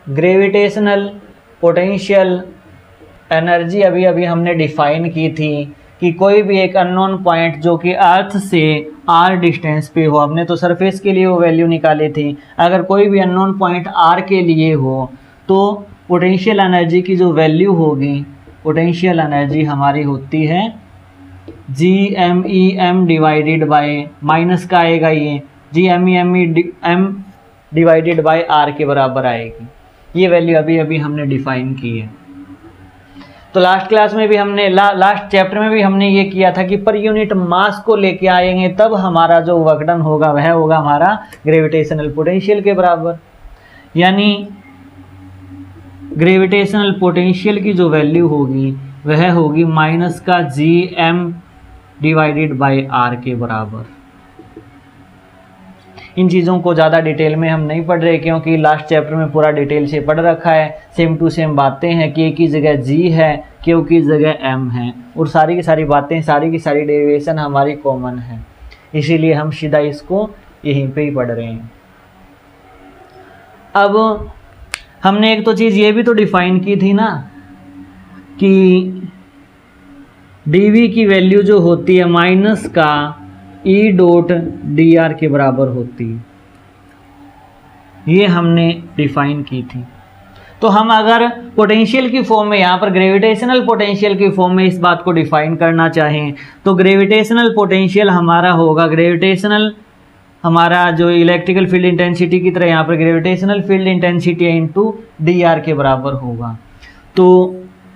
Gravitational potential energy अभी अभी हमने डिफाइन की थी कि कोई भी एक अननोन पॉइंट जो कि अर्थ से r डिस्टेंस पे हो, हमने तो सरफेस के लिए वो वैल्यू निकाली थी, अगर कोई भी अननोन पॉइंट r के लिए हो तो पोटेंशियल एनर्जी की जो वैल्यू होगी, पोटेंशियल एनर्जी हमारी होती है GMEM डिवाइडेड बाय, माइनस का आएगा ये GMEM डिवाइडेड बाय r के बराबर आएगी। ये वैल्यू अभी अभी हमने डिफाइन की है। तो लास्ट क्लास में भी हमने लास्ट चैप्टर में भी हमने ये किया था कि पर यूनिट मास को लेके आएंगे तब हमारा जो वर्क डन होगा वह होगा हमारा ग्रेविटेशनल पोटेंशियल के बराबर। यानी ग्रेविटेशनल पोटेंशियल की जो वैल्यू होगी वह होगी माइनस का GM डिवाइडेड बाय r के बराबर। इन चीज़ों को ज़्यादा डिटेल में हम नहीं पढ़ रहे क्योंकि लास्ट चैप्टर में पूरा डिटेल से पढ़ रखा है। सेम टू सेम बातें हैं कि एक की जगह G है, Q की जगह M है और सारी की सारी बातें, सारी की सारी डेरिवेशन हमारी कॉमन है, इसीलिए हम सीधा इसको यहीं पे ही पढ़ रहे हैं। अब हमने एक तो चीज़ ये भी तो डिफाइन की थी ना कि dV की वैल्यू जो होती है माइनस का E डॉट dr के बराबर होती है, ये हमने डिफाइन की थी। तो हम अगर पोटेंशियल की फॉर्म में, यहाँ पर ग्रेविटेशनल पोटेंशियल की फॉर्म में इस बात को डिफाइन करना चाहें तो ग्रेविटेशनल पोटेंशियल हमारा होगा, ग्रेविटेशनल हमारा जो इलेक्ट्रिकल फील्ड इंटेंसिटी की तरह यहाँ पर gravitational field intensity into dr के बराबर होगा। तो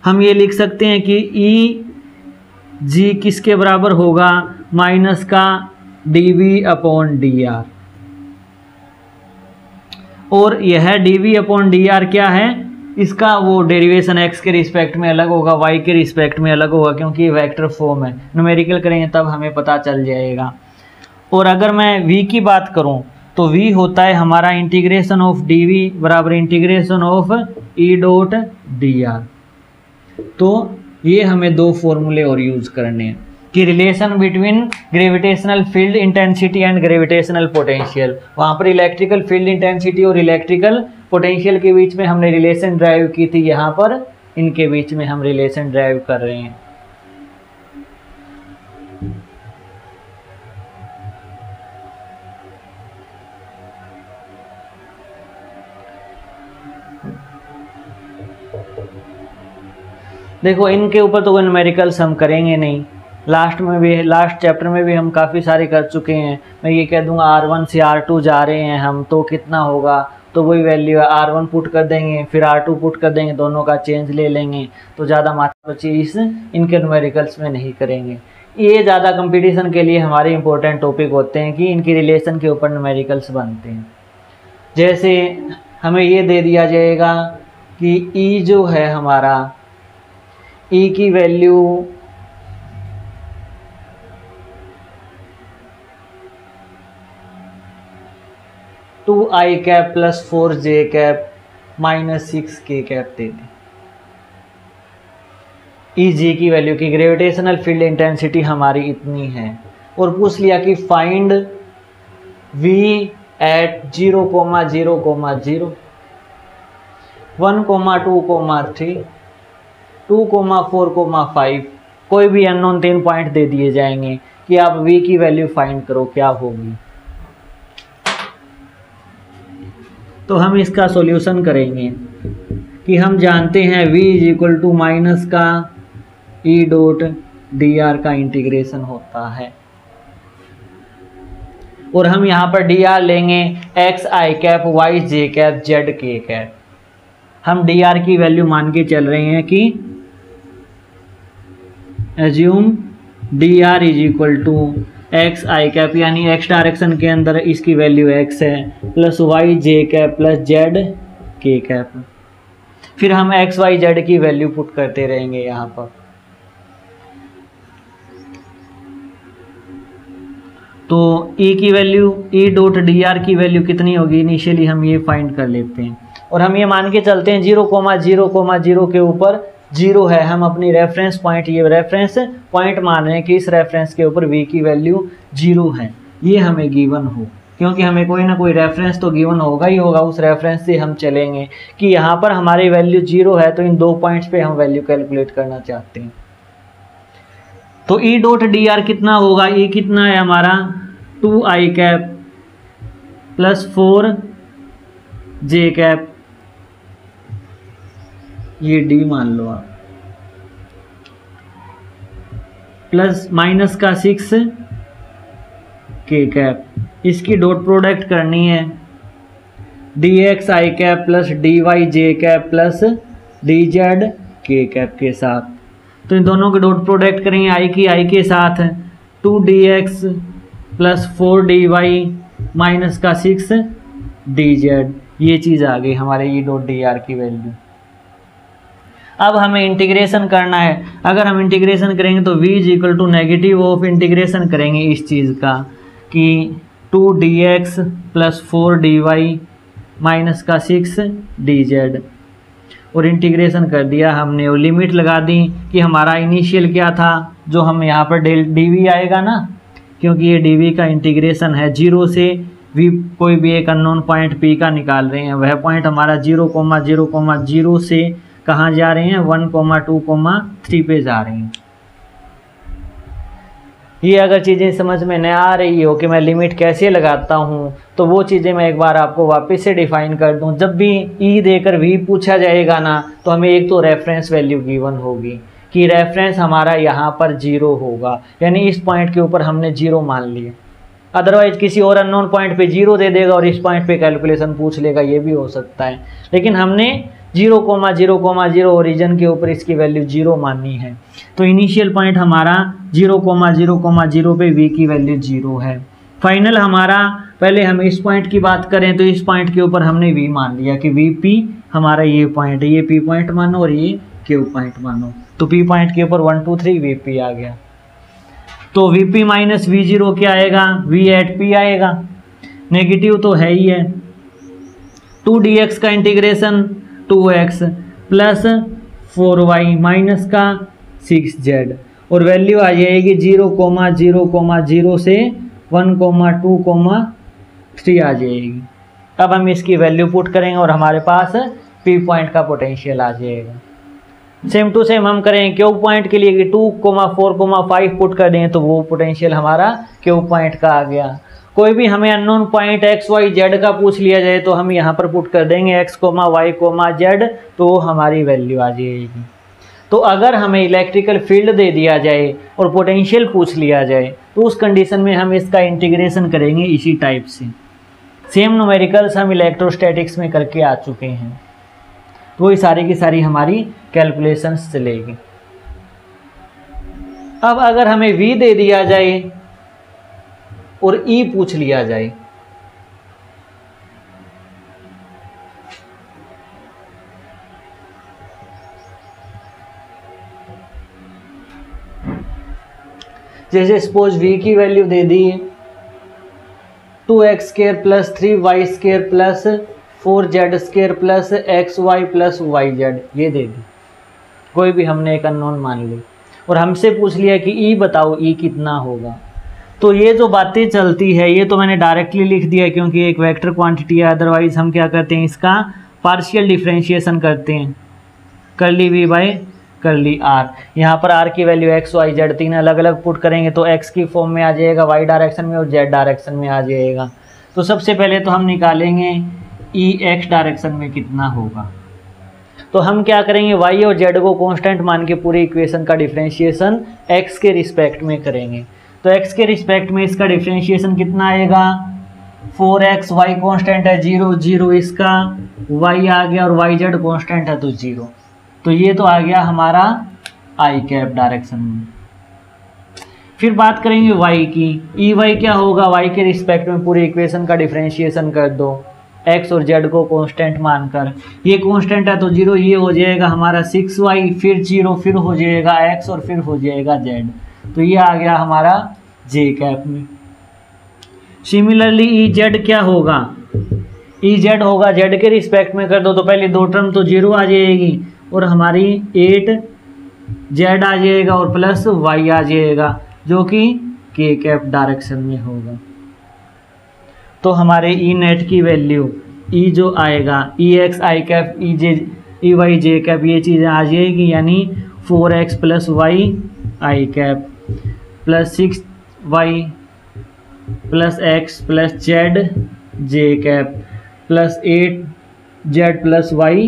हम ये लिख सकते हैं कि Eg किसके बराबर होगा, माइनस का dV अपॉन dr, और यह dV अपॉन dr क्या है, इसका वो डेरिवेशन x के रिस्पेक्ट में अलग होगा, y के रिस्पेक्ट में अलग होगा क्योंकि ये वेक्टर फॉर्म है। न्यूमेरिकल करेंगे तब हमें पता चल जाएगा। और अगर मैं v की बात करूं तो v होता है हमारा इंटीग्रेशन ऑफ dV बराबर integration of E dot dr। तो ये हमें दो फॉर्मूले और यूज करने हैं कि relation between gravitational field intensity and gravitational potential. वहाँ पर इलेक्ट्रिकल फील्ड इंटेंसिटी और इलेक्ट्रिकल पोटेंशियल के बीच में हमने रिलेशन ड्राइव की थी, यहाँ पर इनके बीच में हम रिलेशन ड्राइव कर रहे हैं। देखो इनके ऊपर तो कोई न्यूमेरिकल्स हम करेंगे नहीं, लास्ट चैप्टर में भी हम काफ़ी सारे कर चुके हैं। मैं ये कह दूंगा R1 से R2 जा रहे हैं हम, तो कितना होगा, तो वही वैल्यू है, R1 पुट कर देंगे फिर R2 पुट कर देंगे, दोनों का चेंज ले लेंगे, तो ज़्यादा मात्रा चीज़ इनके न्यूमेरिकल्स में नहीं करेंगे। ये ज़्यादा कंपटीशन के लिए हमारे इंपॉर्टेंट टॉपिक होते हैं कि इनकी रिलेशन के ऊपर न्यूमेरिकल्स बनते हैं। जैसे हमें ये दे दिया जाएगा कि E जो है हमारा, E की value two i cap plus 4j cap minus 6k cap दे दी। Eg की वैल्यू की ग्रेविटेशनल फील्ड इंटेंसिटी हमारी इतनी है और पूछ लिया कि फाइंड V एट 0, 0, 0, 1, 2, 3, 2, 4, 5, कोई भी अननोन 3 पॉइंट दे दिए जाएंगे कि आप V की वैल्यू फाइंड करो क्या होगी। तो हम इसका सॉल्यूशन करेंगे कि हम जानते हैं V is equal to minus का E डॉट dr का इंटीग्रेशन होता है, और हम यहाँ पर dr लेंगे x i cap y j cap z k cap. हम dr की वैल्यू मान के चल रहे हैं कि assume dr is equal to x i cap, यानी x डायरेक्शन के अंदर इसकी वैल्यू x है, plus y j cap plus z k cap. फिर हम x y z की वैल्यू पुट करते रहेंगे यहाँ पर। तो E की वैल्यू, E डॉट dr की वैल्यू कितनी होगी, इनिशियली हम ये फाइंड कर लेते हैं और हम ये मान के चलते हैं 0, 0, 0 के ऊपर 0 है। हम अपनी रेफरेंस पॉइंट, ये रेफरेंस पॉइंट मान रहे हैं कि इस रेफरेंस के ऊपर V की वैल्यू 0 है, ये हमें गिवन हो। क्योंकि हमें कोई ना कोई रेफरेंस तो गिवन होगा ही होगा, उस रेफरेंस से हम चलेंगे कि यहाँ पर हमारी वैल्यू 0 है तो इन 2 पॉइंट्स पे हम वैल्यू कैलकुलेट करना चाहते हैं। तो ई डॉट डी आर कितना होगा, ई कितना है हमारा 2i cap plus 4j cap, ये डी मान लो आप, प्लस माइनस का 6k कैप, इसकी डॉट प्रोडक्ट करनी है dx i cap plus dy j cap plus dz k cap के साथ। तो इन दोनों के डॉट प्रोडक्ट करेंगे i की i के साथ 2dx प्लस 4dy माइनस का 6dz, ये चीज़ आ गई हमारे ई डॉट डी आर की वैल्यू। अब हमें इंटीग्रेशन करना है, अगर हम इंटीग्रेशन करेंगे तो v is equal to negative of integration करेंगे इस चीज़ का कि 2dx प्लस 4dy माइनस का 6dz, और इंटीग्रेशन कर दिया हमने और लिमिट लगा दी कि हमारा इनिशियल क्या था, जो हम यहाँ पर dv आएगा ना, क्योंकि ये dv का इंटीग्रेशन है 0 से v, कोई भी एक अननोन पॉइंट p का निकाल रहे हैं, वह पॉइंट हमारा 0,0,0 से कहाँ जा रहे हैं 1,2,3 पे जा रहे हैं। ये अगर चीज़ें समझ में न आ रही हो कि मैं लिमिट कैसे लगाता हूँ, तो वो चीज़ें मैं एक बार आपको वापस से डिफाइन कर दूँ। जब भी ई देकर वी पूछा जाएगा ना, तो हमें एक तो रेफरेंस वैल्यू गिवन होगी कि रेफरेंस हमारा यहाँ पर 0 होगा, यानी इस पॉइंट के ऊपर हमने 0 मान लिया। अदरवाइज किसी और अननोन पॉइंट पे 0 दे देगा और इस पॉइंट पे कैलकुलेशन पूछ लेगा, ये भी हो सकता है। लेकिन हमने 0,0,0 ओरिजिन के ऊपर इसकी वैल्यू 0 माननी है। तो इनिशियल पॉइंट हमारा 0,0,0 पे v की वैल्यू 0 है। फाइनल हमारा, पहले हम इस पॉइंट की बात करें तो इस पॉइंट के ऊपर हमने v मान लिया कि vp हमारा ये पॉइंट है, ये p पॉइंट मानो और ये q पॉइंट मानो। तो p पॉइंट के ऊपर 1 2 3 vp आ गया। तो vp माइनस v0 क्या आएगा, v एट p आएगा, नेगेटिव तो है ही है। 2dx का integration 2x plus 4y minus का 6z, और वैल्यू आ जाएगी 0,0,0 से 1,2,3 आ जाएगी। अब हम इसकी वैल्यू पुट करेंगे और हमारे पास p पॉइंट का पोटेंशियल आ जाएगा। सेम टू सेम हम करें क्यू पॉइंट के लिए कि 2,4,5 पुट कर दें तो वो पोटेंशियल हमारा क्यू पॉइंट का आ गया। कोई भी हमें unknown point x y z का पूछ लिया जाए तो हम यहाँ पर पुट कर देंगे x, y, z, तो हमारी वैल्यू आ जाएगी। तो अगर हमें इलेक्ट्रिकल फील्ड दे दिया जाए और पोटेंशियल पूछ लिया जाए तो उस कंडीशन में हम इसका इंटीग्रेशन करेंगे इसी टाइप से। सेम न्यूमेरिकल्स हम इलेक्ट्रोस्टैटिक्स में करके आ चुके हैं, तो ये सारी की सारी हमारी कैलकुलेशंस चलेगी। अब अगर हमें v दे दिया जाए और E पूछ लिया जाए, जैसे सपोज v की वैल्यू दे दी 2x² plus 3y² plus 4z² plus xy plus yz, ये दे दी, कोई भी हमने एक अननोन मान ली और हमसे पूछ लिया कि E बताओ, E कितना होगा। तो ये जो बातें चलती है ये तो मैंने डायरेक्टली लिख दिया क्योंकि एक वेक्टर क्वांटिटी है। अदरवाइज हम क्या करते हैं, इसका पार्शियल डिफरेंशिएशन करते हैं, curly v by curly r। यहाँ पर r की वैल्यू x y z 3 अलग अलग पुट करेंगे तो x की फॉर्म में आ जाएगा, y डायरेक्शन में और z डायरेक्शन में आ जाएगा। तो सबसे पहले तो हम निकालेंगे E x डायरेक्शन में कितना होगा। तो हम क्या करेंगे, y और z को कांस्टेंट मान के पूरी इक्वेशन का डिफरेंशिएशन x के रिस्पेक्ट में करेंगे। तो x के रिस्पेक्ट में इसका डिफरेंशिएशन कितना आएगा, 4x, y कांस्टेंट है 0 0, इसका y आ गया और yz कांस्टेंट है तो 0। तो ये तो आ गया हमारा i कैप डायरेक्शन में। फिर बात करेंगे y की, ई वाई क्या होगा, y के रिस्पेक्ट में पूरी इक्वेशन का डिफरेंशिएशन कर दो x और z को कांस्टेंट मानकर। ये कांस्टेंट है तो 0, ये हो जाएगा हमारा 6y, फिर 0, फिर हो जाएगा x और फिर हो जाएगा z। तो ये आ गया हमारा j कैप में। सिमिलरली ई जेड क्या होगा, ई जेड होगा z के रिस्पेक्ट में कर दो तो पहले दो टर्म तो 0 आ जाएगी और हमारी 8z आ जाएगा और प्लस y आ जाएगा जो कि k कैप डायरेक्शन में होगा। तो हमारे ई नेट की वैल्यू ई जो आएगा E x i cap E j E y j cap ये चीज़ें आ जाएगी, यानी 4x plus y i cap plus 6y plus x plus z j cap plus 8z plus y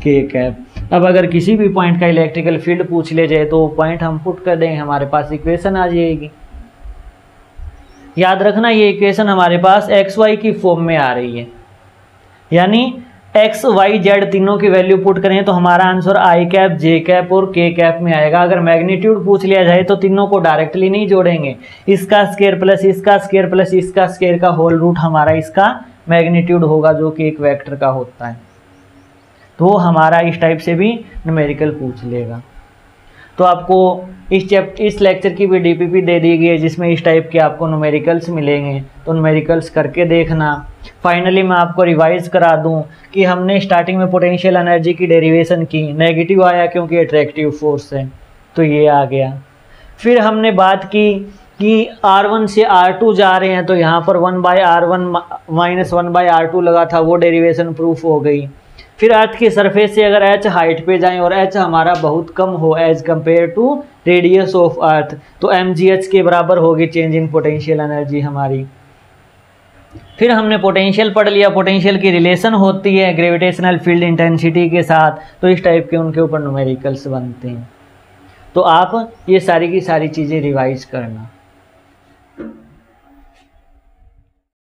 k cap. अब अगर किसी भी पॉइंट का इलेक्ट्रिकल फील्ड पूछ ले जाए तो पॉइंट हम पुट कर देंगे, हमारे पास इक्वेशन आ जाएगी। याद रखना ये इक्वेशन हमारे पास एक्स वाई की फॉर्म में आ रही है, यानी एक्स वाई जेड तीनों की वैल्यू पुट करें तो हमारा answer I cap J cap और के कैप में आएगा। अगर मैग्नीट्यूड पूछ लिया जाए तो तीनों को डायरेक्टली नहीं जोड़ेंगे, इसका स्क्वायर प्लस इसका स्क्वायर प्लस इसका स्क्वायर का होल रूट हमारा इसका मैग्नीट्यूड होगा, जो कि एक वेक्टर का होता है। तो हमारा इस टाइप से भी न्यूमेरिकल पूछ लेगा। तो आपको इस लेक्चर की भी डीपीपी दे दी गई है जिसमें इस टाइप के आपको न्यूमेरिकल्स मिलेंगे, तो न्यूमेरिकल्स करके देखना। फाइनली मैं आपको रिवाइज करा दूं कि हमने स्टार्टिंग में पोटेंशियल एनर्जी की डेरिवेशन की, नेगेटिव आया क्योंकि अट्रैक्टिव फोर्स है, तो ये आ गया। फिर हमने बात की कि R1 से R2 जा रहे हैं, तो यहाँ पर 1/R1 माइनस 1/R2 लगा था, वो डेरिवेशन प्रूफ हो गई। फिर अर्थ की सरफेस से अगर h हाइट पे जाएं और h हमारा बहुत कम हो as compare to radius of earth, तो mgh के बराबर होगी चेंज इन पोटेंशियल एनर्जी हमारी। फिर हमने पोटेंशियल पढ़ लिया, पोटेंशियल की रिलेशन होती है ग्रेविटेशनल फील्ड इंटेंसिटी के साथ, तो इस टाइप के उनके ऊपर न्यूमेरिकल्स बनते हैं। तो आप ये सारी की सारी चीज़ें रिवाइज करना।